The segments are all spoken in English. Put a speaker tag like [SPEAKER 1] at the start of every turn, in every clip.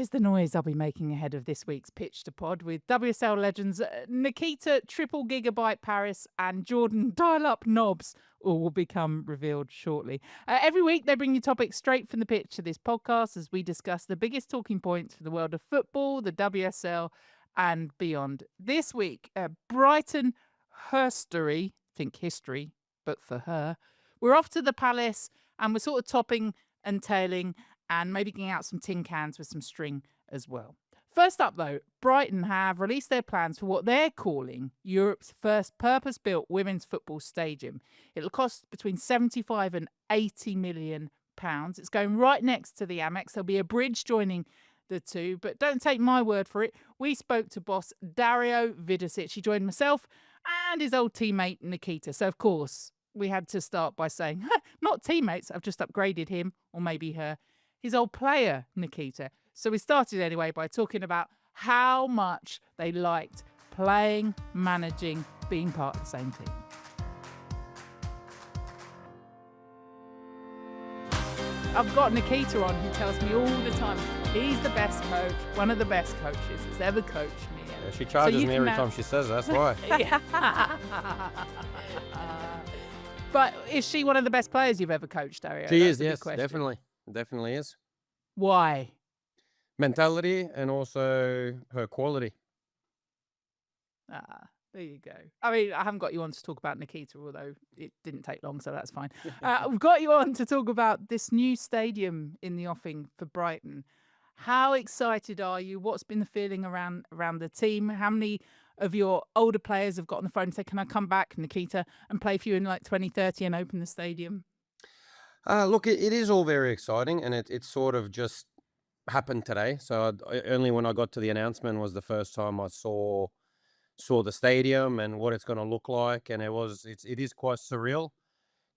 [SPEAKER 1] Here's the noise I'll be making ahead of this week's Pitch to Pod with WSL legends Nikita Triple Gigabyte Parris and Jordan Dial-Up Nobbs. All will become revealed shortly. Every week they bring you topics straight from the pitch to this podcast as we discuss the biggest talking points for the world of football, the WSL and beyond. This week, Brighton herstory, think history, but for her. We're off to the Palace and we're sort of topping and tailing and maybe getting out some tin cans with some string as well. First up, though, Brighton have released their plans for what they're calling Europe's first purpose-built women's football stadium. It'll cost between 75 and 80 million pounds. It's going right next to the Amex. There'll be a bridge joining the two, but don't take my word for it. We spoke to boss Dario Vidosic. He joined myself and his old teammate Nikita. So, of course, we had to start by saying, not teammates, I've just upgraded him, or maybe her, his old player, Nikita. So we started anyway by talking about how much they liked playing, managing, being part of the same team. I've got Nikita on who tells me all the time he's the best coach, one of the best coaches that's ever coached me.
[SPEAKER 2] Yeah, she charges me every time she says that's why.
[SPEAKER 1] But is she one of the best players you've ever coached, Dario?
[SPEAKER 2] She is, yes, definitely. Definitely is.
[SPEAKER 1] Why?
[SPEAKER 2] Mentality and also her quality.
[SPEAKER 1] There you go. I mean, I haven't got you on to talk about Nikita, although it didn't take long, so that's fine. We've got you on to talk about this new stadium in the offing for Brighton. How excited are you? What's been the feeling around the team? How many of your older players have got on the phone and said, can I come back, Nikita, and play for you in like 2030 and open the stadium?
[SPEAKER 2] Look, it is all very exciting, and it sort of just happened today. So only when I got to the announcement was the first time I saw the stadium and what it's going to look like, and it is quite surreal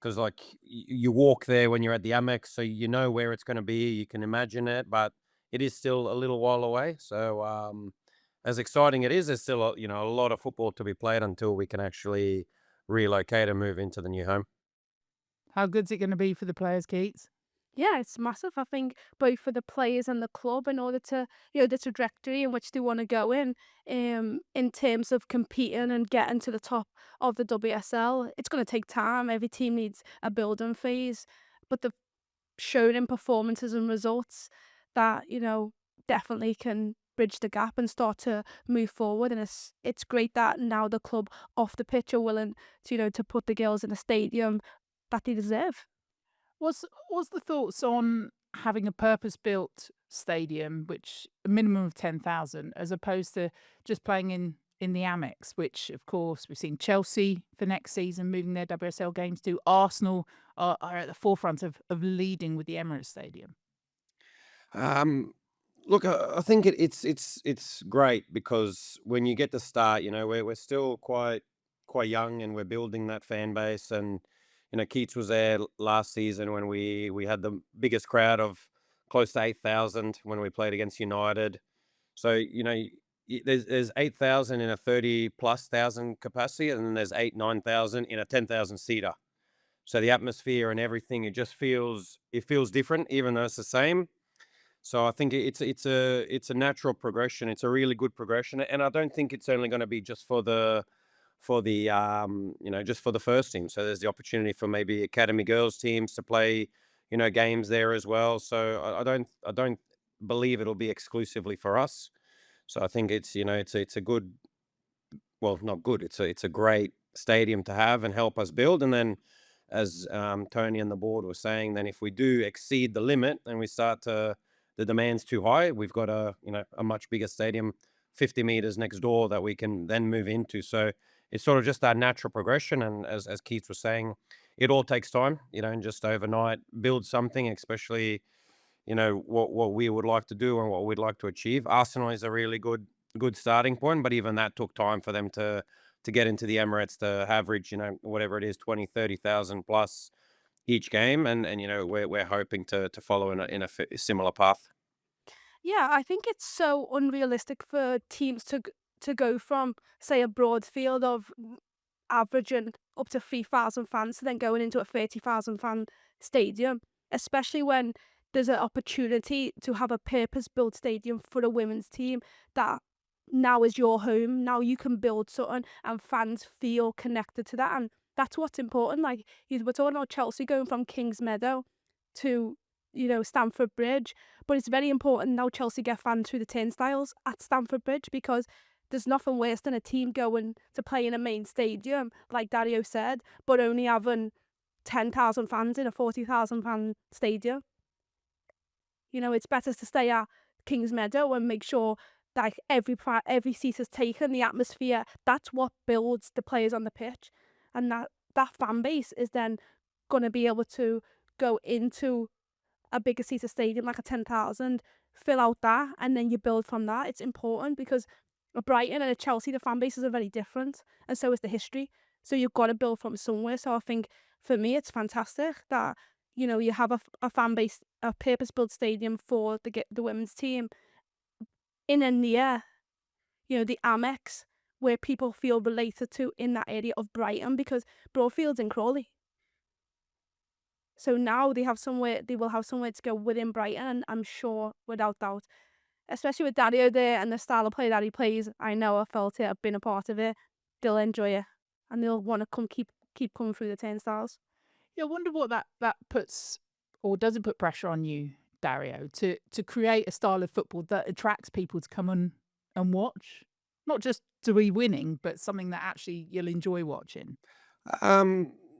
[SPEAKER 2] because like you walk there when you're at the Amex, so you know where it's going to be, you can imagine it, but it is still a little while away. So as exciting it is, there's still a lot of football to be played until we can actually relocate and move into the new home.
[SPEAKER 1] How good's it going to be for the players, Keats?
[SPEAKER 3] Yeah, it's massive. I think both for the players and the club in order to, the trajectory in which they want to go in terms of competing and getting to the top of the WSL. It's going to take time. Every team needs a building phase, but they've shown in performances and results that, definitely can bridge the gap and start to move forward. And it's great that now the club off the pitch are willing to, to put the girls in a stadium that they deserve.
[SPEAKER 1] What's the thoughts on having a purpose-built stadium, which a minimum of 10,000, as opposed to just playing in the Amex, which, of course, we've seen Chelsea for next season moving their WSL games to. Arsenal are at the forefront of leading with the Emirates Stadium.
[SPEAKER 2] Look, I think it's great because when you get to start, we're still quite young and we're building that fan base. And Keats was there last season when we had the biggest crowd of close to 8,000 when we played against United. So there's 8,000 in a 30,000+ capacity, and then there's 9,000 in a 10,000 seater. So the atmosphere and everything, it feels different, even though it's the same. So I think it's a natural progression. It's a really good progression, and I don't think it's only going to be just for the just for the first team. So there's the opportunity for maybe academy girls teams to play games there as well. So I don't believe it'll be exclusively for us. So I think it's a good, well, not good, it's a great stadium to have and help us build. And then as Tony and the board were saying, then if we do exceed the limit and we start to the demand's too high, we've got a much bigger stadium 50 meters next door that we can then move into. So it's sort of just that natural progression. And as Keith was saying, it all takes time, and just overnight build something, especially, what we would like to do and what we'd like to achieve. Arsenal is a really good starting point, but even that took time for them to get into the Emirates to average, whatever it is, 20, 30,000 plus each game. And we're hoping to follow in a similar path.
[SPEAKER 3] Yeah, I think it's so unrealistic for teams to go from, say, a broad field of averaging up to 3,000 fans to then going into a 30,000 fan stadium, especially when there's an opportunity to have a purpose-built stadium for a women's team that now is your home. Now you can build something and fans feel connected to that. And that's what's important. Like, we're talking about Chelsea going from Kings Meadow to, Stamford Bridge. But it's very important now Chelsea get fans through the turnstiles at Stamford Bridge, because there's nothing worse than a team going to play in a main stadium, like Dario said, but only having 10,000 fans in a 40,000 fan stadium. It's better to stay at Kings Meadow and make sure that every seat is taken, the atmosphere. That's what builds the players on the pitch. And that fan base is then going to be able to go into a bigger seated stadium, like a 10,000, fill out that, and then you build from that. It's important because a Brighton and a Chelsea, the fan bases are very different, and so is the history. So you've got to build from somewhere. So I think for me, it's fantastic that you have a fan base, a purpose-built stadium for the women's team in and near, the Amex, where people feel related to in that area of Brighton, because Broadfield's in Crawley. So now they will have somewhere to go within Brighton, and I'm sure, without doubt, especially with Dario there and the style of play that he plays, I know, I felt it, I've been a part of it, they'll enjoy it, and they'll want to keep coming through the turnstiles.
[SPEAKER 1] Yeah, I wonder what that puts, or does it put pressure on you, Dario, to create a style of football that attracts people to come and watch? Not just to be winning, but something that actually you'll enjoy watching.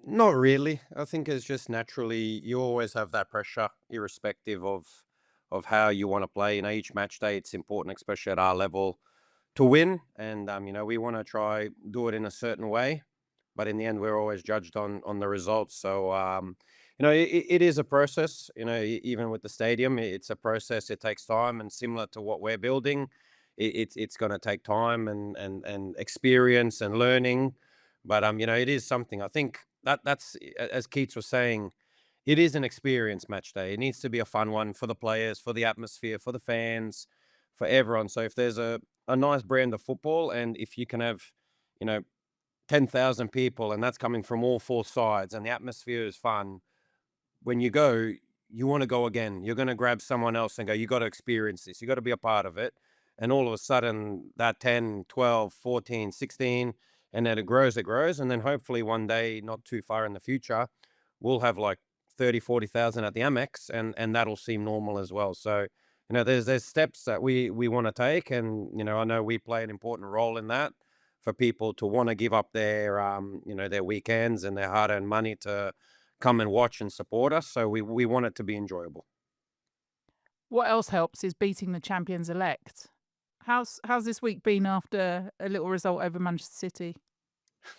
[SPEAKER 2] Not really. I think it's just naturally you always have that pressure, irrespective of how you want to play. Each match day it's important, especially at our level, to win. And we want to try do it in a certain way, but in the end, we're always judged on the results. So it is a process. Even with the stadium, it's a process. It takes time, and similar to what we're building, it's going to take time and experience and learning. But it is something. I think that's as Keats was saying, it is an experience match day. It needs to be a fun one for the players, for the atmosphere, for the fans, for everyone. So if there's a nice brand of football, and if you can have, 10,000 people, and that's coming from all four sides, and the atmosphere is fun, when you go, you want to go again. You're going to grab someone else and go, you got to experience this. You got to be a part of it. And all of a sudden, that 10, 12, 14, 16, and then it grows. And then hopefully one day, not too far in the future, we'll have like 30, 40,000 at the Amex, and that'll seem normal as well. So, there's steps that we want to take. And, I know we play an important role in that, for people to want to give up their, their weekends and their hard-earned money to come and watch and support us. So we want it to be enjoyable.
[SPEAKER 1] What else helps is beating the champions-elect. How's this week been after a little result over Manchester City?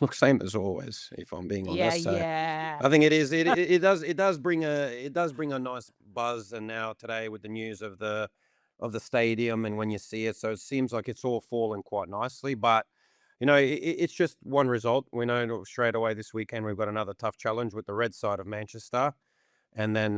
[SPEAKER 2] Look, same as always, if I'm being honest.
[SPEAKER 1] Yeah.
[SPEAKER 2] I think it is. It does bring a nice buzz. And now today with the news of the stadium, and when you see it, so it seems like it's all fallen quite nicely. But it's just one result. We know straight away this weekend we've got another tough challenge with the red side of Manchester, and then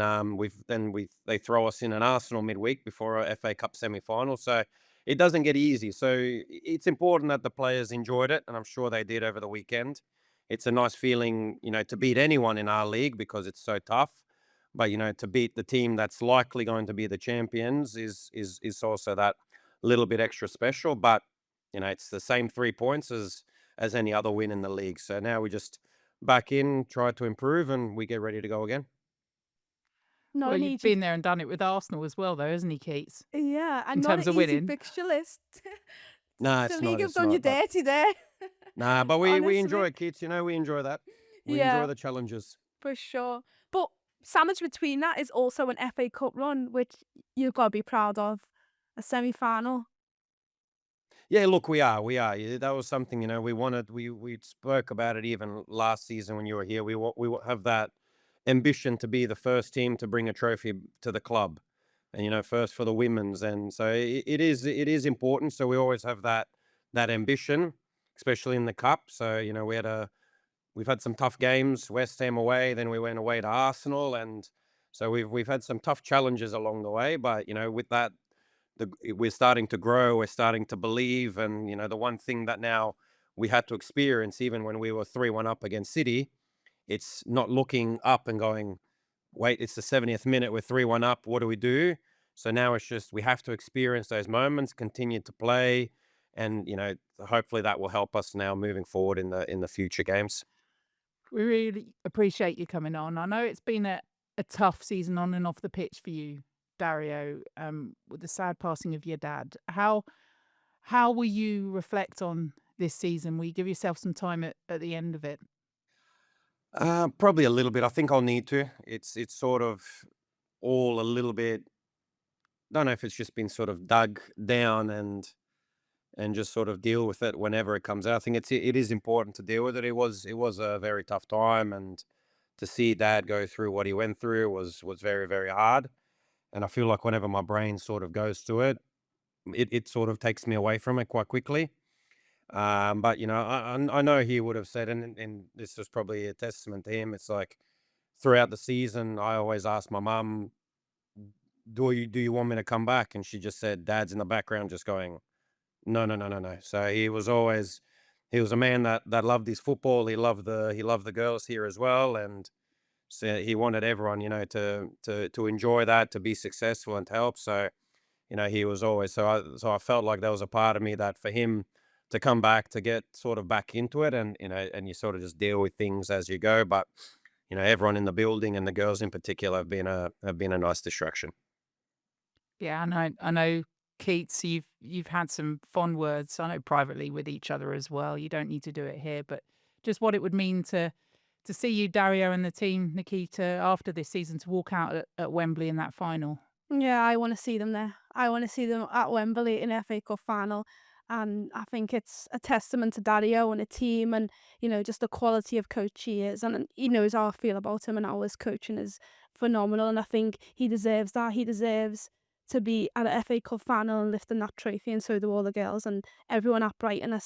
[SPEAKER 2] they throw us in an Arsenal midweek before a FA Cup semi-final. So it doesn't get easy. So it's important that the players enjoyed it, and I'm sure they did over the weekend. It's a nice feeling, to beat anyone in our league because it's so tough. But to beat the team that's likely going to be the champions is also that little bit extra special. But it's the same 3 points as any other win in the league. So now we just back in, try to improve, and we get ready to go again.
[SPEAKER 3] Not
[SPEAKER 1] Well,
[SPEAKER 3] an
[SPEAKER 1] you've
[SPEAKER 3] easy,
[SPEAKER 1] been there and done it with Arsenal as well, though, hasn't he, Keats?
[SPEAKER 3] yeah, and
[SPEAKER 1] in
[SPEAKER 3] not
[SPEAKER 1] terms
[SPEAKER 3] an
[SPEAKER 1] of
[SPEAKER 3] easy
[SPEAKER 1] winning.
[SPEAKER 3] fixture list.
[SPEAKER 2] No,
[SPEAKER 3] The
[SPEAKER 2] it's
[SPEAKER 3] league
[SPEAKER 2] not.
[SPEAKER 3] have
[SPEAKER 2] It's
[SPEAKER 3] done you
[SPEAKER 2] not. But,
[SPEAKER 3] dirty there.
[SPEAKER 2] nah, but we
[SPEAKER 3] Honestly.
[SPEAKER 2] enjoy it, kids. We enjoy that. We
[SPEAKER 3] Yeah.
[SPEAKER 2] enjoy the challenges.
[SPEAKER 3] For sure. But sandwiched between that is also an FA Cup run, which you've got to be proud of. A semi-final.
[SPEAKER 2] Yeah, look, we are. Yeah, that was something, we wanted. We spoke about it even last season when you were here. We have that ambition to be the first team to bring a trophy to the club, and first for the women's. And so it is important. So we always have that ambition, especially in the cup. So we've had some tough games. West Ham away, then we went away to Arsenal, and so we've had some tough challenges along the way. But with that, we're starting to grow. We're starting to believe, and the one thing that now we had to experience, even when we were 3-1 up against City, it's not looking up and going, wait, it's the 70th minute, we're 3-1 up, what do we do? So now it's just we have to experience those moments, continue to play, and hopefully that will help us now moving forward in the future games.
[SPEAKER 1] We really appreciate you coming on. I know it's been a tough season on and off the pitch for you, Dario, with the sad passing of your dad. How will you reflect on this season? Will you give yourself some time at the end of it?
[SPEAKER 2] Probably a little bit. I think I'll need to. It's sort of all a little bit. Don't know if it's just been sort of dug down and just sort of deal with it whenever it comes out. I think it is important to deal with it. It was a very tough time, and to see Dad go through what he went through was very, very hard. And I feel like whenever my brain sort of goes to it, it sort of takes me away from it quite quickly. But I know he would have said, and this is probably a testament to him. It's like throughout the season, I always ask my mum, do you want me to come back? And she just said, Dad's in the background just going, no, no, no, no, no. So he was a man that loved his football. He loved the girls here as well, and so he wanted everyone, to enjoy that, to be successful, and to help. So he was always so I felt like there was a part of me that for him to come back, to get sort of back into it, and you sort of just deal with things as you go. But everyone in the building and the girls in particular have been a nice distraction.
[SPEAKER 1] Yeah, I know, Keats, you've had some fond words, I know, privately with each other as well. You don't need to do it here, but just what it would mean to see you, Dario, and the team, Nikita, after this season, to walk out at Wembley in that final.
[SPEAKER 3] Yeah, I want to see them there. I want to see them at Wembley in FA Cup final. And I think it's a testament to Dario and the team and, just the quality of coach he is. And he knows how I feel about him and how his coaching is phenomenal. And I think he deserves that. He deserves to be at a FA Cup final and lifting that trophy, and so do all the girls. And everyone at Brighton, I've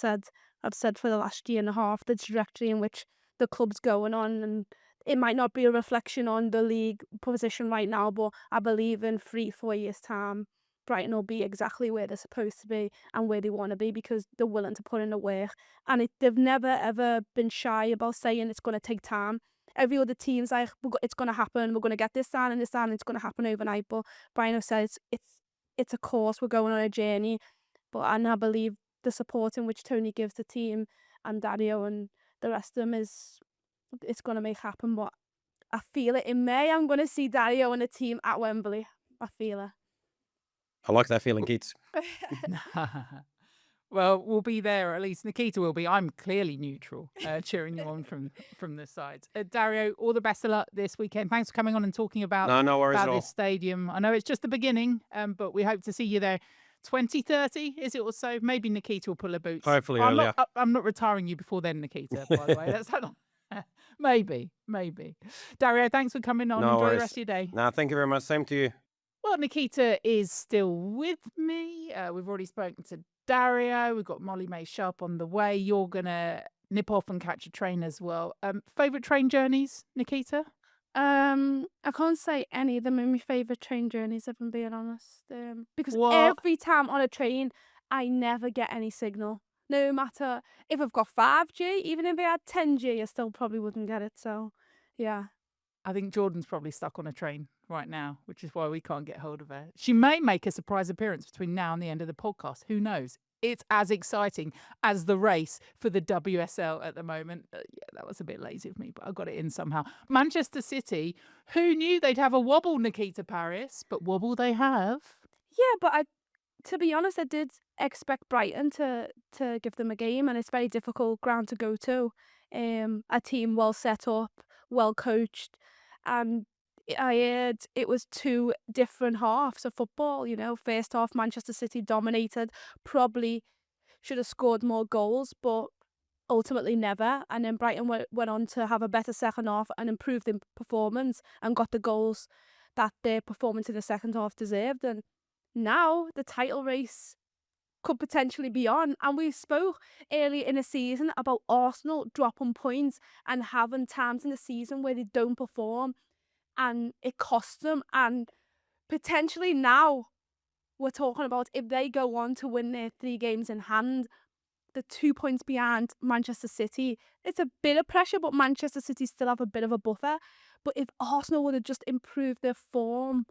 [SPEAKER 3] said for the last year and a half, the trajectory in which the club's going on, and it might not be a reflection on the league position right now, but I believe in 3-4 years' time, Brighton will be exactly where they're supposed to be and where they want to be because they're willing to put in the work. And they've never ever been shy about saying it's going to take time. Every other team's like, it's going to happen, we're going to get this down and this down, and it's going to happen overnight. But Brighton says it's a course, we're going on a journey. And I believe the support in which Tony gives the team and Dario and the rest of them it's going to make happen. But I feel it in May. I'm going to see Dario and the team at Wembley. I feel it.
[SPEAKER 2] I like that feeling, Keats.
[SPEAKER 1] Well, we'll be there, or at least Nikita will be. I'm clearly neutral, cheering you on from the sides. Dario, all the best of luck this weekend. Thanks for coming on and talking about,
[SPEAKER 2] No worries at all.
[SPEAKER 1] this stadium. I know it's just the beginning, but we hope to see you there 2030, is it, or so? Maybe Nikita will pull her boots.
[SPEAKER 2] Hopefully
[SPEAKER 1] I'm
[SPEAKER 2] earlier.
[SPEAKER 1] I'm not retiring you before then, Nikita, by the way. That's maybe. Dario, thanks for coming on.
[SPEAKER 2] No
[SPEAKER 1] Enjoy the
[SPEAKER 2] worries.
[SPEAKER 1] rest of your day.
[SPEAKER 2] No, thank you very much. Same to you.
[SPEAKER 1] Well, Nikita is still with me. We've already spoken to Dario. We've got Molly-Mae Sharpe on the way. You're going to nip off and catch a train as well. Favourite train journeys, Nikita?
[SPEAKER 3] I can't say any of them are my favourite train journeys, if I'm being honest. Because
[SPEAKER 1] What?
[SPEAKER 3] every time on a train, I never get any signal. No matter if I've got 5G, even if I had 10G, I still probably wouldn't get it. So, yeah.
[SPEAKER 1] I think Jordan's probably stuck on a train right now, which is why we can't get hold of her. She may make a surprise appearance between now and the end of the podcast. Who knows? It's as exciting as the race for the WSL at the moment. Yeah, that was a bit lazy of me, but I got it in somehow. Manchester City, who knew they'd have a wobble, Nikita Parris? But wobble they have.
[SPEAKER 3] Yeah, but to be honest, I did expect Brighton to give them a game, and it's very difficult ground to go to. A team well set up, well coached, and I heard it was two different halves of football. First half Manchester City dominated, probably should have scored more goals, but ultimately never. And then Brighton went on to have a better second half and improved in performance and got the goals that their performance in the second half deserved. And now the title race could potentially be on. And we spoke earlier in the season about Arsenal dropping points and having times in the season where they don't perform and it costs them. And potentially now we're talking about if they go on to win their 3 games in hand, the 2 points behind Manchester City. It's a bit of pressure, but Manchester City still have a bit of a buffer. But if Arsenal would have just improved their form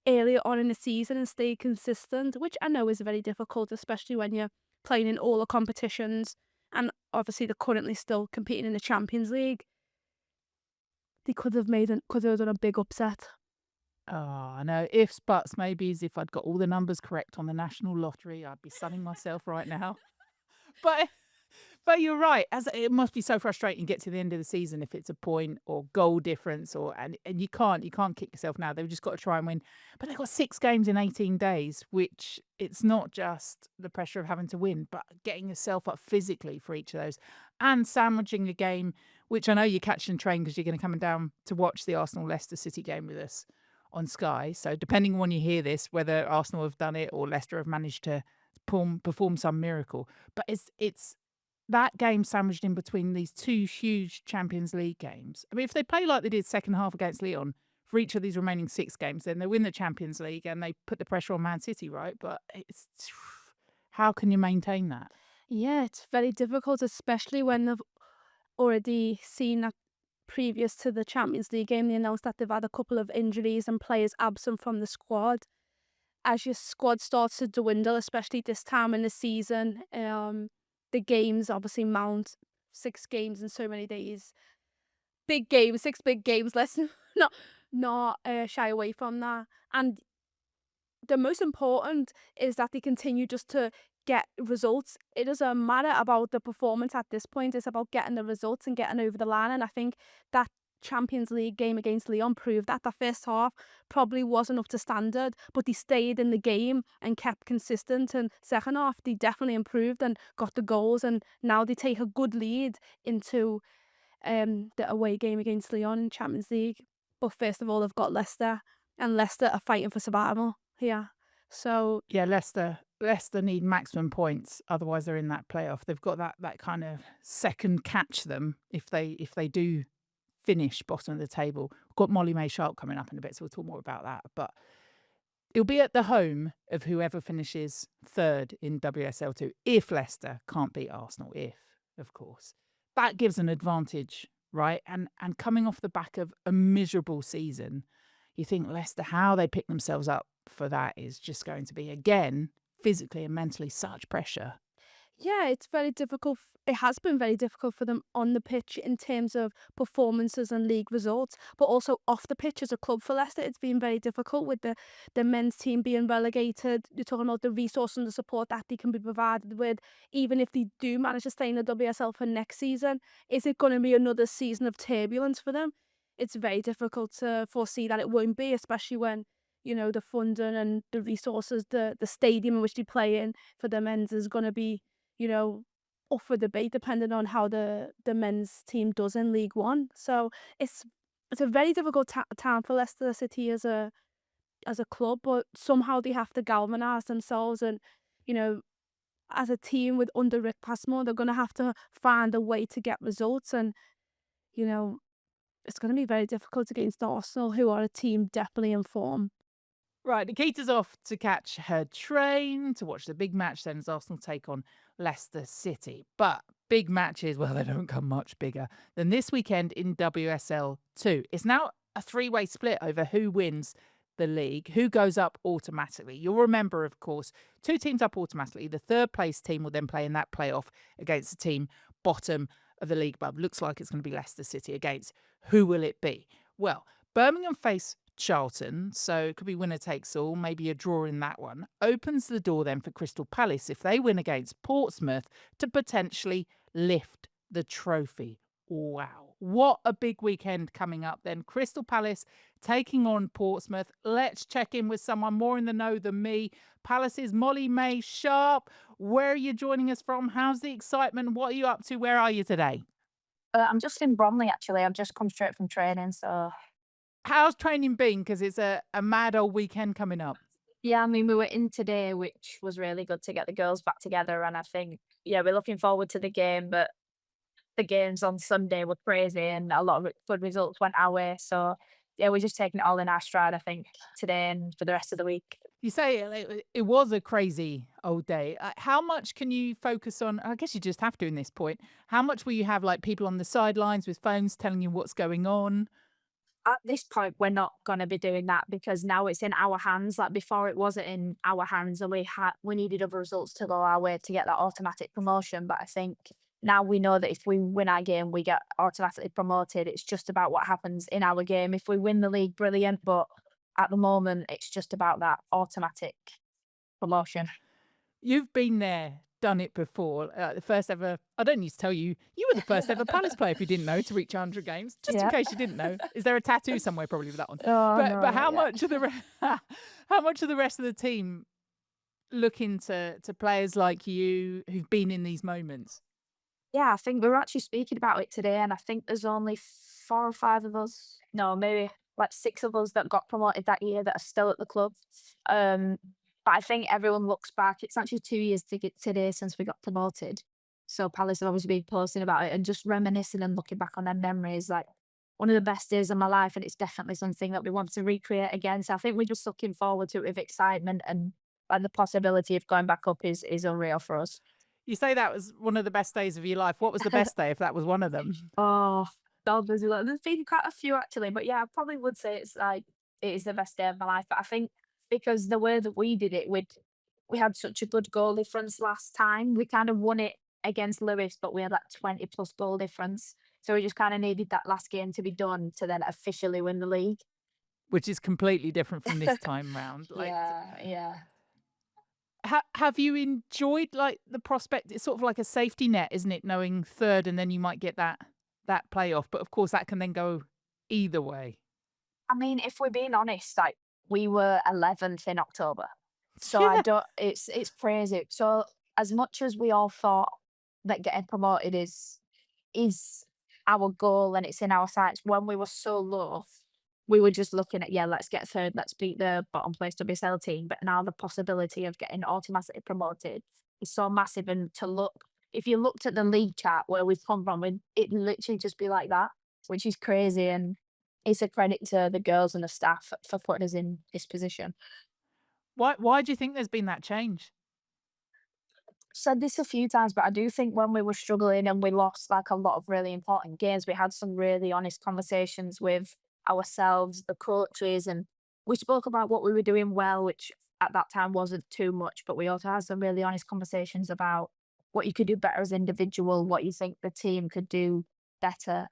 [SPEAKER 3] earlier on in the season and stayed consistent, which I know is very difficult, especially when you're playing in all the competitions, and obviously they're currently still competing in the Champions League, they could have done a big upset.
[SPEAKER 1] Oh, I know. Ifs, buts, maybes. If I'd got all the numbers correct on the national lottery, I'd be sunning myself right now. But but you're right. As it must be so frustrating to get to the end of the season if it's a point or goal difference, or and you can't kick yourself now. They've just got to try and win. But they've got 6 games in 18 days, which it's not just the pressure of having to win, but getting yourself up physically for each of those and sandwiching a game, which I know you're catching train because you're going to come down to watch the Arsenal Leicester City game with us on Sky. So depending on when you hear this, whether Arsenal have done it or Leicester have managed to perform some miracle, but it's that game sandwiched in between these 2 huge Champions League games. I mean, if they play like they did second half against Lyon for each of these remaining 6 games, then they win the Champions League and they put the pressure on Man City, right? But it's how can you maintain that?
[SPEAKER 3] Yeah, it's very difficult, especially when they've already seen that previous to the Champions League game, they announced that they've had a couple of injuries and players absent from the squad. As your squad starts to dwindle, especially this time in the season, the games obviously mount 6 games in so many days. Big games, 6 big games. Let's not shy away from that. And the most important is that they continue just to get results. It doesn't matter about the performance at this point. It's about getting the results and getting over the line. And I think that Champions League game against Lyon proved that. The first half probably wasn't up to standard, but they stayed in the game and kept consistent. And second half, they definitely improved and got the goals. And now they take a good lead into the away game against Lyon in Champions League. But first of all, they've got Leicester, and Leicester are fighting for survival here. So
[SPEAKER 1] Yeah, Leicester need maximum points, otherwise they're in that playoff. They've got that kind of second catch them if they do finish bottom of the table. We've got Molly-Mae Sharpe coming up in a bit, so we'll talk more about that. But it'll be at the home of whoever finishes third in WSL2 if Leicester can't beat Arsenal, of course. That gives an advantage, right? And coming off the back of a miserable season, you think Leicester, how they pick themselves up for that is just going to be, again, physically and mentally such pressure.
[SPEAKER 3] yeah, it's very difficult. It has been very difficult for them on the pitch in terms of performances and league results, but also off the pitch as a club for Leicester. It's been very difficult with the men's team being relegated. You're talking about the resource and the support that they can be provided with, even if they do manage to stay in the WSL for next season. Is it going to be another season of turbulence for them? It's very difficult to foresee that it won't be, especially when the funding and the resources, the stadium in which they play in for the men's is going to be up for debate depending on how the men's team does in League One. So it's a very difficult time for Leicester City as a club, but somehow they have to galvanise themselves, and as a team with under Rick Passmore, they're going to have to find a way to get results, and it's going to be very difficult against Arsenal, who are a team definitely in form.
[SPEAKER 1] Right, Nikita's off to catch her train to watch the big match then as Arsenal take on Leicester City. But big matches, well, they don't come much bigger than this weekend in WSL 2. It's now a 3-way split over who wins the league, who goes up automatically. You'll remember, of course, 2 teams up automatically. The third place team will then play in that playoff against the team bottom of the league above. Looks like it's going to be Leicester City against who will it be? Well, Birmingham face Charlton, so it could be winner takes all, maybe a draw in that one. Opens the door then for Crystal Palace if they win against Portsmouth to potentially lift the trophy. Wow, what a big weekend coming up then. Crystal Palace taking on Portsmouth. Let's check in with someone more in the know than me. Palace's Molly-Mae Sharpe. Where are you joining us from? How's the excitement? What are you up to? Where are you today?
[SPEAKER 4] I'm just in Bromley, actually. I've just come straight from training, so
[SPEAKER 1] How's training been? Because it's a mad old weekend coming up.
[SPEAKER 4] yeah, I mean, we were in today, which was really good to get the girls back together, and I think, yeah, we're looking forward to the game, but the games on Sunday were crazy and a lot of good results went our way, so yeah, we're just taking it all in our stride, I think, today and for the rest of the week.
[SPEAKER 1] You say it was a crazy old day. How much can you focus on? I guess you just have to in this point. How much will you have like people on the sidelines with phones telling you what's going on?
[SPEAKER 4] at this point, we're not gonna be doing that because now it's in our hands. Like before, it wasn't in our hands, and we needed other results to go our way to get that automatic promotion. But I think now we know that if we win our game, we get automatically promoted. It's just about what happens in our game. If we win the league, brilliant. But at the moment, it's just about that automatic promotion.
[SPEAKER 1] You've been there, done it before. The first ever, I don't need to tell you, you were the first ever Palace player, if you didn't know, to reach 100 games. Just in
[SPEAKER 4] Yeah.
[SPEAKER 1] case you didn't know. Is there a tattoo somewhere probably with that one?
[SPEAKER 4] Oh,
[SPEAKER 1] But
[SPEAKER 4] no,
[SPEAKER 1] but
[SPEAKER 4] not
[SPEAKER 1] how
[SPEAKER 4] yet.
[SPEAKER 1] much of the how much of the rest of the team look into players like you who've been in these moments?
[SPEAKER 4] Yeah, I think we were actually speaking about it today, and I think there's only 4 or 5 of us, no, maybe like 6 of us that got promoted that year that are still at the club. But I think everyone looks back. It's actually 2 years to get today since we got promoted. So Palace have obviously been posting about it and just reminiscing and looking back on their memories, like one of the best days of my life, and it's definitely something that we want to recreate again. So I think we're just looking forward to it with excitement, and the possibility of going back up is unreal for us.
[SPEAKER 1] You say that was one of the best days of your life. What was the best day if that was one of them?
[SPEAKER 4] Oh, God, there's been quite a few actually, but yeah, I probably would say it's like it is the best day of my life. But I think because the way that we did it, we had such a good goal difference last time. We kind of won it against Lewis, but we had like 20 plus goal difference. So we just kind of needed that last game to be done to then officially win the league.
[SPEAKER 1] Which is completely different from this time round.
[SPEAKER 4] Yeah.
[SPEAKER 1] Have you enjoyed like the prospect? It's sort of like a safety net, isn't it? Knowing third, and then you might get that playoff. But of course, that can then go either way.
[SPEAKER 4] I mean, if we're being honest, like we were 11th in October. So
[SPEAKER 1] Yeah.
[SPEAKER 4] it's crazy. So as much as we all thought that getting promoted is our goal and it's in our sights, when we were so low, we were just looking at, yeah, let's get third, let's beat the bottom place WSL team. But now the possibility of getting automatically promoted is so massive. And if you looked at the league chart where we've come from, it'd literally just be like that, which is crazy. And it's a credit to the girls and the staff for putting us in this position.
[SPEAKER 1] Why do you think there's been that change?
[SPEAKER 4] Said this a few times, but I do think when we were struggling and we lost like a lot of really important games, we had some really honest conversations with ourselves, the coaches, and we spoke about what we were doing well, which at that time wasn't too much, but we also had some really honest conversations about what you could do better as an individual, what you think the team could do better.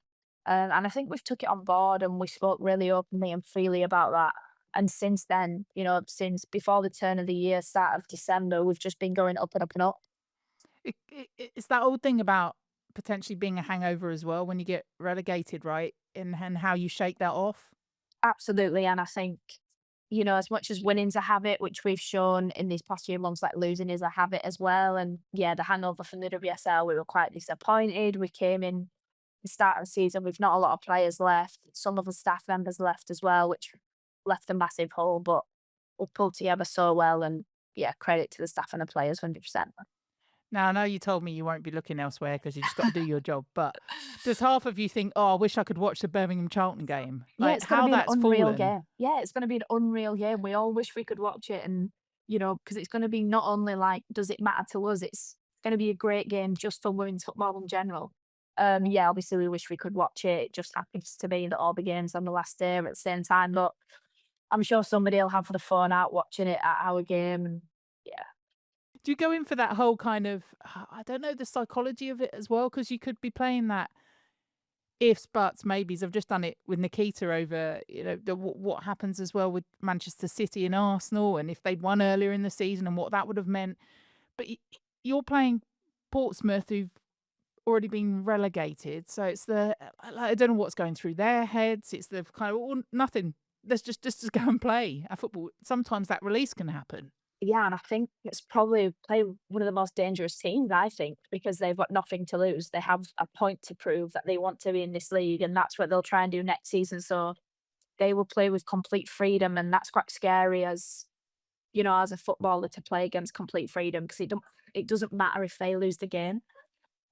[SPEAKER 4] And I think we've took it on board and we spoke really openly and freely about that. And since then, since before the turn of the year, start of December, we've just been going up and up and up.
[SPEAKER 1] It's that old thing about potentially being a hangover as well when you get relegated, right? And how you shake that off.
[SPEAKER 4] Absolutely. And I think, as much as winning's a habit, which we've shown in these past few months, like losing is a habit as well. And yeah, the hangover from the WSL, we were quite disappointed. We came in the start of the season, we've not a lot of players left. Some of the staff members left as well, which left a massive hole, but we pulled together so well. And yeah, credit to the staff and the players, 100%.
[SPEAKER 1] Now, I know you told me you won't be looking elsewhere because you just got to do your job, but does half of you think, oh, I wish I could watch the Birmingham Charlton game?
[SPEAKER 4] Yeah,
[SPEAKER 1] Like
[SPEAKER 4] it's going
[SPEAKER 1] how
[SPEAKER 4] to be an
[SPEAKER 1] that's
[SPEAKER 4] unreal
[SPEAKER 1] fallen.
[SPEAKER 4] game. Yeah, it's going to be an unreal game. We all wish we could watch it. And, because it's going to be not only like, does it matter to us? It's going to be a great game just for women's football in general. Yeah, obviously we wish we could watch it. It just happens to be that all the games on the last day are at the same time. But I'm sure somebody will have the phone out watching it at our game. And yeah.
[SPEAKER 1] Do you go in for that whole kind of, I don't know, the psychology of it as well? Because you could be playing that ifs, buts, maybes. I've just done it with Nikita over, what happens as well with Manchester City and Arsenal, and if they'd won earlier in the season and what that would have meant. But you're playing Portsmouth, who've already been relegated. So it's I don't know what's going through their heads. It's the kind of, well, nothing. Let's just go and play a football. Sometimes that release can happen.
[SPEAKER 4] Yeah, and I think it's probably one of the most dangerous teams, I think, because they've got nothing to lose. They have a point to prove that they want to be in this league, and that's what they'll try and do next season. So they will play with complete freedom, and that's quite scary as a footballer to play against complete freedom because it doesn't matter if they lose the game.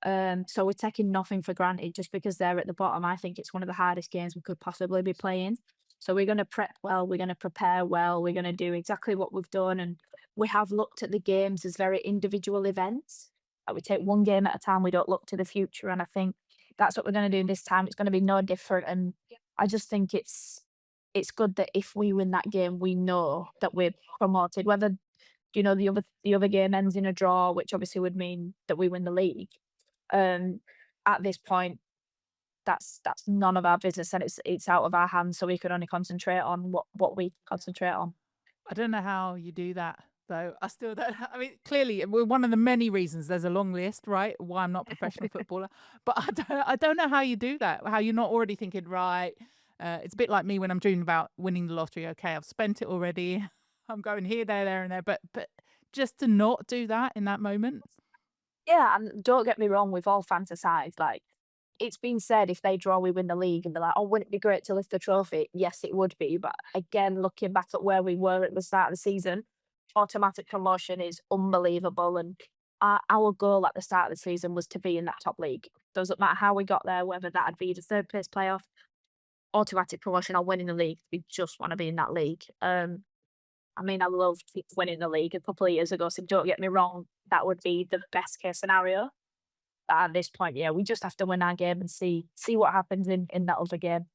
[SPEAKER 4] So we're taking nothing for granted just because they're at the bottom. I think it's one of the hardest games we could possibly be playing. So we're going to prep well, we're going to prepare well, we're going to do exactly what we've done. And we have looked at the games as very individual events. Like we take one game at a time, we don't look to the future. And I think that's what we're going to do this time. It's going to be no different. And I just think it's good that if we win that game, we know that we're promoted. Whether the other game ends in a draw, which obviously would mean that we win the league. At this point, that's none of our business, and it's out of our hands. So we can only concentrate on what we concentrate on.
[SPEAKER 1] I don't know how you do that, though. I still don't. I mean, clearly, one of the many reasons, there's a long list, right? Why I'm not a professional footballer. But I don't know how you do that. How you're not already thinking, right? It's a bit like me when I'm dreaming about winning the lottery. Okay, I've spent it already. I'm going here, there, and there. But just to not do that in that moment.
[SPEAKER 4] Yeah, and don't get me wrong, we've all fantasized. Like, it's been said if they draw, we win the league, and they're like, oh, wouldn't it be great to lift the trophy? Yes, it would be. But again, looking back at where we were at the start of the season, automatic promotion is unbelievable. And our goal at the start of the season was to be in that top league. Doesn't matter how we got there, whether that'd be the third place playoff, automatic promotion, or winning the league. We just want to be in that league. I mean, I loved winning the league a couple of years ago, so don't get me wrong, that would be the best case scenario. But at this point, yeah, we just have to win our game and see what happens in that other game.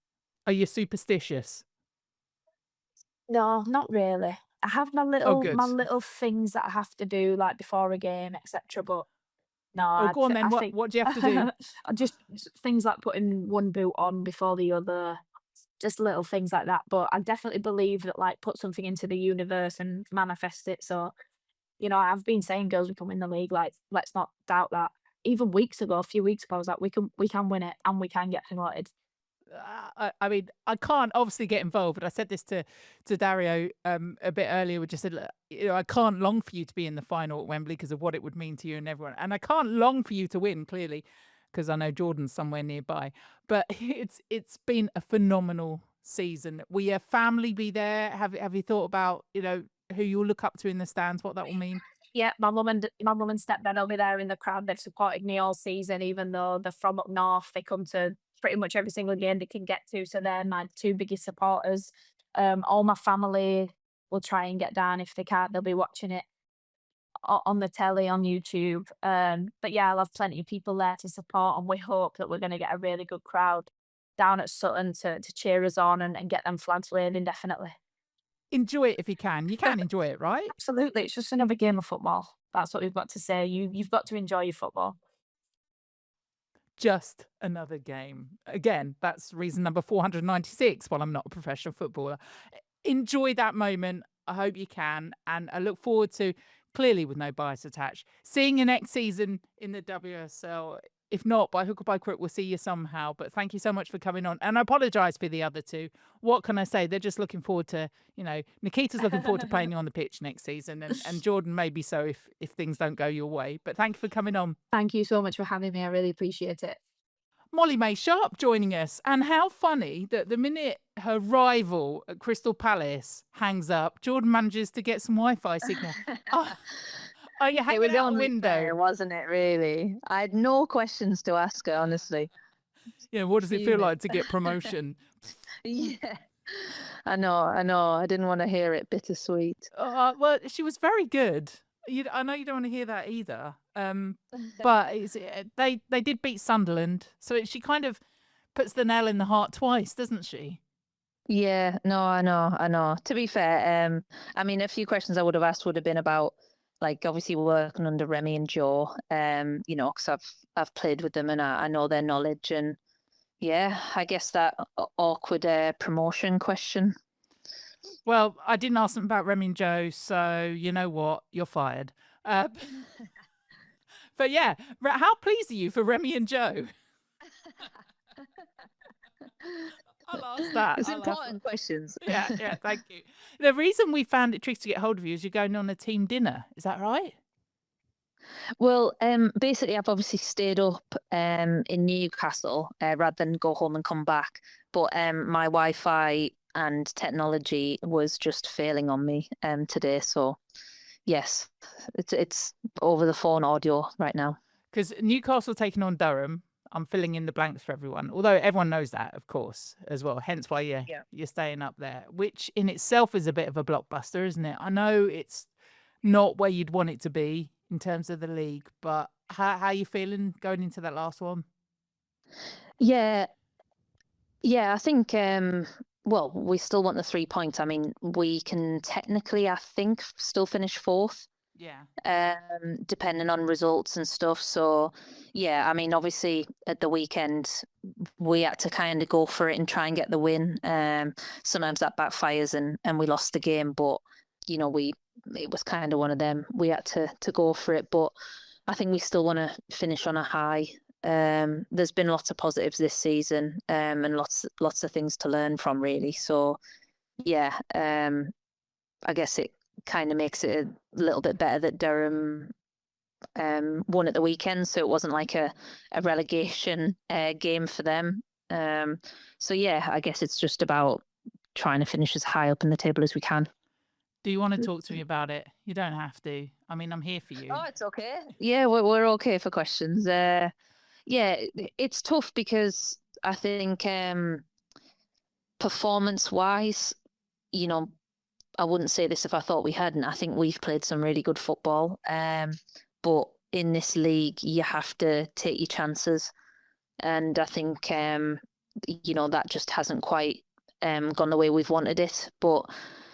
[SPEAKER 1] Are you superstitious?
[SPEAKER 4] No, not really. I have my
[SPEAKER 1] good.
[SPEAKER 4] little things that I have to do, like before a game, etc. But no,
[SPEAKER 1] Oh, go on then.
[SPEAKER 4] I think
[SPEAKER 1] What do you have to do?
[SPEAKER 4] just things like putting one boot on before the other, just little things like that. But I definitely believe that, like, put something into the universe and manifest it. So, I've been saying, girls, we can win the league. Like, let's not doubt that. Even a few weeks ago, I was like, we can win it and we can get promoted.
[SPEAKER 1] I mean, I can't obviously get involved, but I said this to Dario a bit earlier. We just said, look, I can't long for you to be in the final at Wembley because of what it would mean to you and everyone, and I can't long for you to win, clearly, because I know Jordan's somewhere nearby. But it's been a phenomenal season. Will your family be there? Have you thought about who you'll look up to in the stands? What that will mean?
[SPEAKER 4] Yeah, my mum and stepdad will be there in the crowd. They've supported me all season, even though they're from up north. They come to pretty much every single game they can get to. So they're my two biggest supporters. All my family will try and get down. If they can't, they'll be watching it on the telly, on YouTube. But yeah, I'll have plenty of people there to support, and we hope that we're going to get a really good crowd down at Sutton to cheer us on and get them flags waving, definitely.
[SPEAKER 1] Enjoy it if you can. You can enjoy it, right?
[SPEAKER 4] Absolutely. It's just another game of football. That's what we've got to say. You've got to enjoy your football.
[SPEAKER 1] Just another game. Again, that's reason number 496. While I'm not a professional footballer, enjoy that moment. I hope you can, and I look forward to, clearly with no bias attached, seeing you next season in the WSL. If not, by hook or by crook, we'll see you somehow. But thank you so much for coming on. And I apologise for the other two. What can I say? They're just looking forward to, Nikita's looking forward to playing you on the pitch next season. And Jordan, maybe so if things don't go your way. But thank you for coming on.
[SPEAKER 4] Thank you so much for having me. I really appreciate it.
[SPEAKER 1] Molly-Mae Sharpe joining us. And how funny that the minute her rival at Crystal Palace hangs up, Jordan manages to get some Wi-Fi signal. Oh, you hanging out the window,
[SPEAKER 5] fair, wasn't it? Really, I had no questions to ask her, honestly.
[SPEAKER 1] Yeah, what does it feel like to get promotion?
[SPEAKER 5] Yeah, I know. I didn't want to hear it. Bittersweet.
[SPEAKER 1] Well, she was very good. I know you don't want to hear that either. But they did beat Sunderland, so she kind of puts the nail in the heart twice, doesn't she?
[SPEAKER 5] Yeah, no, I know. To be fair, I mean, a few questions I would have asked would have been about, like, obviously working under Remy and Joe, because I've played with them and I know their knowledge, and yeah, I guess that awkward promotion question.
[SPEAKER 1] Well, I didn't ask them about Remy and Joe, so you know what, you're fired. But yeah, how pleased are you for Remy and Joe? I'll ask that.
[SPEAKER 5] It's important questions.
[SPEAKER 1] Yeah, thank you. The reason we found it tricky to get hold of you is you're going on a team dinner. Is that right?
[SPEAKER 5] Well, basically, I've obviously stayed up in Newcastle rather than go home and come back. But my Wi-Fi and technology was just failing on me today. So yes, it's over the phone audio right now.
[SPEAKER 1] Because Newcastle taking on Durham. I'm filling in the blanks for everyone, although everyone knows that, of course, as well. Hence why you're staying up there, which in itself is a bit of a blockbuster, isn't it? I know it's not where you'd want it to be in terms of the league, but how are you feeling going into that last one?
[SPEAKER 5] Yeah, Yeah, I think, well, we still want the 3 points. I mean, we can technically, I think, still finish fourth,
[SPEAKER 1] Yeah.
[SPEAKER 5] depending on results and stuff. So, yeah, I mean, obviously at the weekend, we had to kind of go for it and try and get the win. Sometimes that backfires and we lost the game, but, you know, it was kind of one of them. We had to go for it, but I think we still want to finish on a high. There's been lots of positives this season, and lots of things to learn from, really. So, yeah, I guess it kind of makes it a little bit better that Durham won at the weekend, so it wasn't like a relegation game for them. So yeah, I guess it's just about trying to finish as high up in the table as we can.
[SPEAKER 1] Do you want to talk to me about it? You don't have to. I mean, I'm here for you.
[SPEAKER 5] Oh, it's okay. Yeah, we're okay for questions. Yeah, it's tough because I think performance-wise, you know, I wouldn't say this if I thought we hadn't. I think we've played some really good football. But in this league, you have to take your chances. And I think, you know, that just hasn't quite gone the way we've wanted it. But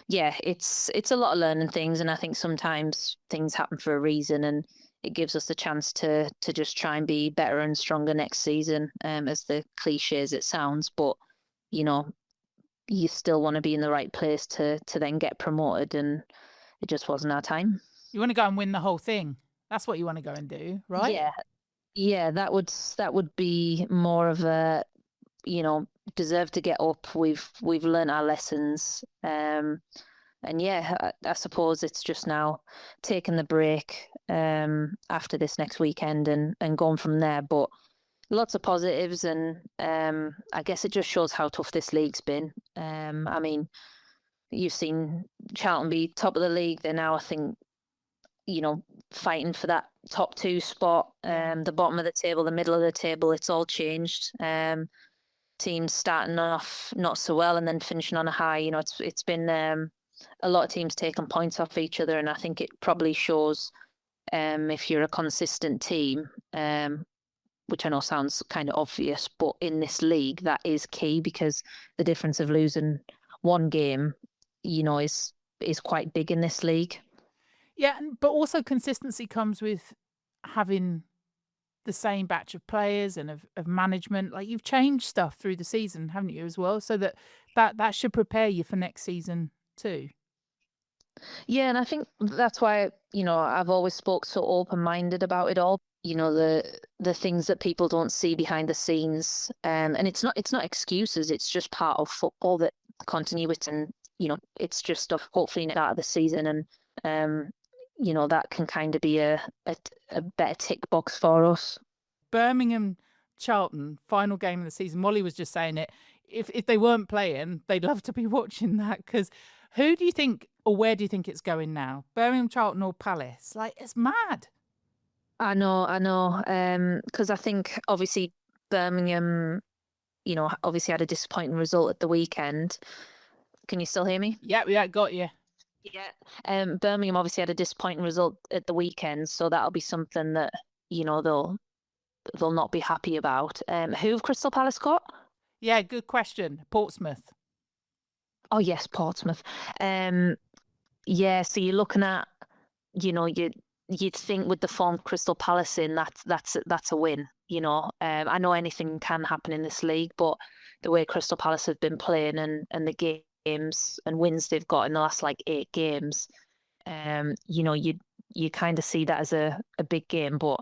[SPEAKER 5] yeah, it's a lot of learning things. And I think sometimes things happen for a reason. And it gives us the chance to just try and be better and stronger next season, as the cliche as it sounds. But, you know, you still want to be in the right place to then get promoted, and it just wasn't our time.
[SPEAKER 1] You want to go and win the whole thing. That's what you want to go and do, right?
[SPEAKER 5] Yeah, that would be more of a, you know, deserve to get up. We've learned our lessons, and yeah, I suppose it's just now taking the break after this next weekend and going from there. But lots of positives, and I guess it just shows how tough this league's been. I mean, you've seen Charlton be top of the league. They're now, I think, you know, fighting for that top 2 spot. The bottom of the table, the middle of the table, it's all changed. Teams starting off not so well and then finishing on a high. You know, it's been a lot of teams taking points off each other, and I think it probably shows if you're a consistent team. Which I know sounds kind of obvious, but in this league, that is key, because the difference of losing one game, you know, is quite big in this league.
[SPEAKER 1] Yeah, but also consistency comes with having the same batch of players and of management. Like, you've changed stuff through the season, haven't you, as well? So that should prepare you for next season too.
[SPEAKER 5] Yeah, and I think that's why, you know, I've always spoke so open-minded about it all. You know, the things that people don't see behind the scenes, and it's not excuses. It's just part of football, that continuity, and you know, it's just stuff. Hopefully, at the start of the season, and you know, that can kind of be a better tick box for us.
[SPEAKER 1] Birmingham Charlton, final game of the season. Molly was just saying it. If they weren't playing, they'd love to be watching that, because who do you think, or where do you think it's going now? Birmingham Charlton or Palace? Like, it's mad.
[SPEAKER 5] I know. Because I think obviously Birmingham, you know, obviously had a disappointing result at the weekend. Can you still hear me?
[SPEAKER 1] Yeah, got you.
[SPEAKER 5] Yeah. Birmingham obviously had a disappointing result at the weekend, so that'll be something that, you know, they'll not be happy about. Who have Crystal Palace got?
[SPEAKER 1] Yeah, good question. Portsmouth.
[SPEAKER 5] Oh yes, Portsmouth. Yeah. So you're looking at, you know, you'd think with the form Crystal Palace in, that's a win. You know, I know anything can happen in this league, but the way Crystal Palace have been playing and the games and wins they've got in the last like 8 games, you know, you kind of see that as a big game. But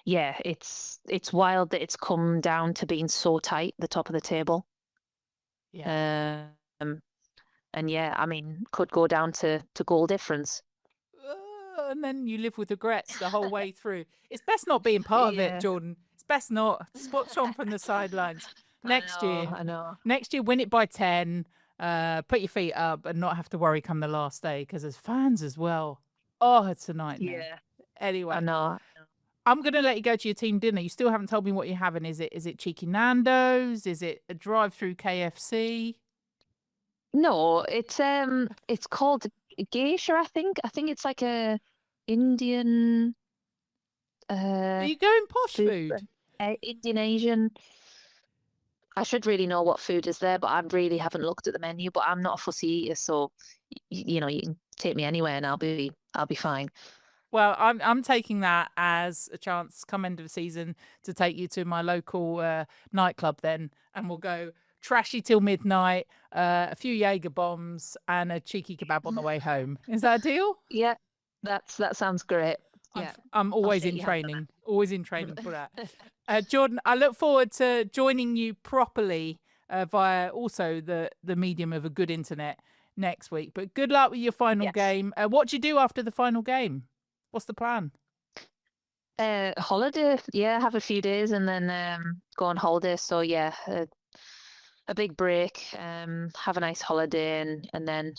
[SPEAKER 5] yeah, it's wild that it's come down to being so tight, the top of the table.
[SPEAKER 1] Yeah.
[SPEAKER 5] And yeah, I mean, could go down to goal difference.
[SPEAKER 1] And then you live with regrets the whole way through. It's best not being part of it, Jordan. It's best not. Just watch on from the sidelines. Next year,
[SPEAKER 5] I know.
[SPEAKER 1] Next year, win it by 10. Put your feet up and not have to worry come the last day, because as fans as well. Oh, it's a nightmare.
[SPEAKER 5] Yeah.
[SPEAKER 1] Anyway,
[SPEAKER 5] I know.
[SPEAKER 1] I'm going to let you go to your team dinner. You still haven't told me what you're having. Is it cheeky Nando's? Is it a drive-through KFC?
[SPEAKER 5] No, it's called geisha, I think. I think it's like a Indian
[SPEAKER 1] Are you going posh food?
[SPEAKER 5] Indian Asian. I should really know what food is there, but I really haven't looked at the menu. But I'm not a fussy eater, so you know, you can take me anywhere and I'll be fine.
[SPEAKER 1] Well, I'm taking that as a chance come end of the season to take you to my local nightclub then, and we'll go trashy till midnight, a few Jaeger bombs and a cheeky kebab on the way home. Is that a deal?
[SPEAKER 5] Yeah, that sounds great. Yeah,
[SPEAKER 1] I'm always
[SPEAKER 5] shake
[SPEAKER 1] in
[SPEAKER 5] your hand on
[SPEAKER 1] training, always in training for that. Jordan, I look forward to joining you properly via also the medium of a good internet next week. But good luck with your final
[SPEAKER 5] Yes.
[SPEAKER 1] game. What do you do after the final game? What's the plan?
[SPEAKER 5] Holiday. Yeah, have a few days and then go on holiday. So yeah, a big break. Have a nice holiday and then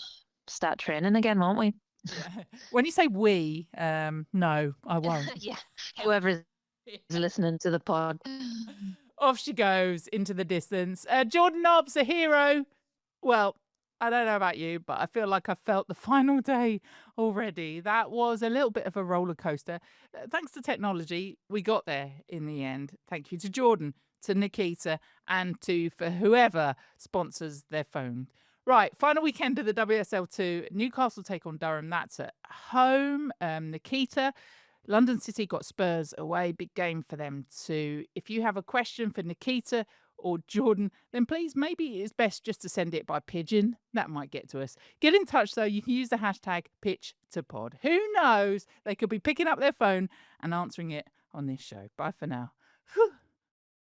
[SPEAKER 5] start training again, won't we?
[SPEAKER 1] Yeah. When you say we, no, I won't.
[SPEAKER 5] Yeah, whoever is listening to the pod.
[SPEAKER 1] Off she goes into the distance. Jordan Nobbs, a hero. Well, I don't know about you, but I feel like I felt the final day already. That was a little bit of a roller coaster. Thanks to technology, we got there in the end. Thank you to Jordan, to Nikita, and for whoever sponsors their phone. Right, final weekend of the WSL2. Newcastle take on Durham. That's at home. Nikita, London City got Spurs away. Big game for them too. If you have a question for Nikita or Jordan, then please, maybe it's best just to send it by pigeon. That might get to us. Get in touch though. You can use the hashtag #PitchToPod. Who knows? They could be picking up their phone and answering it on this show. Bye for now. Whew.